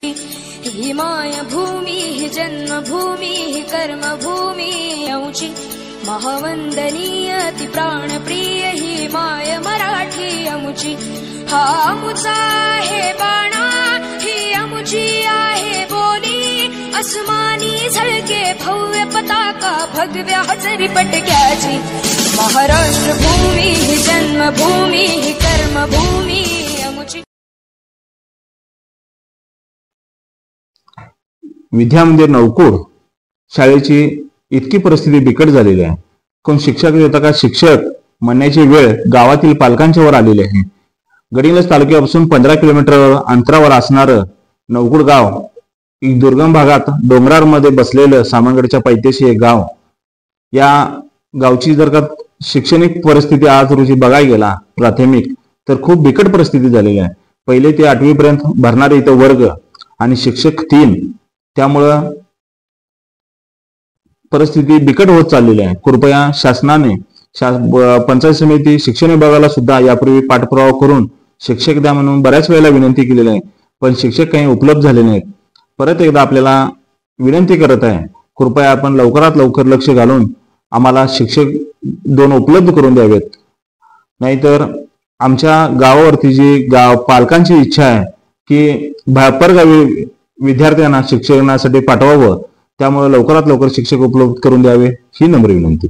ही मायभूमी ही जन्मभूमी ही कर्मभूमी आमची महावंदनीय ती प्राणप्रिय ही माय मराठी आमची हा आमचा आहे बाणा ही आमची आहे बोली अस्मानी झळके भव्य पताका भगव्या हजरी पटक्याची महाराष्ट्र भूमी ही जन्मभूमी ही कर्मभूमी आमची। विद्या मंदिर नवकूर शाळेची इतकी परिस्थिती बिकट झालेली आहे। कोण शिक्षक येता का शिक्षक म्हणण्याची वेळ गावातील पालकांच्या वर आलेली आहे। गडिंग्लज तालुक्यापासून 15 किलोमीटर अंतरावर असणारं नवकूर गाव एक दुर्गम भागात डोंगरांमध्ये बसलेलं सामनगडच्या पायथ्याशी एक गाव। या गावची जर का शैक्षणिक परिस्थिती आज रोजी बघायला गेला प्राथमिक तर खूप बिकट परिस्थिती झालेली आहे। पहिले ते 8वी पर्यंत भरणारे इथं वर्ग आणि शिक्षक 3, त्यामुळं परिस्थिती बिकट होत चाललेली आहे। कृपया शासनाने पंचायत समिती शिक्षण विभागाला सुद्धा यापूर्वी पाठपुरावा करून शिक्षक द्या म्हणून बऱ्याच वेळेला विनंती केलेली आहे, पण शिक्षक काही उपलब्ध झाले नाहीत। परत एकदा आपल्याला विनंती करत आहे, कृपया आपण लवकरात लवकर लक्ष घालून आम्हाला शिक्षक 2 उपलब्ध करून द्यावेत। नाहीतर आमच्या गावावरती जी पालकांची इच्छा आहे की परगावी विद्यार्थ्यांना शिक्षणासाठी पाठवावं, त्यामुळे लवकरात लवकर शिक्षक उपलब्ध करून द्यावे ही नम्र विनंती।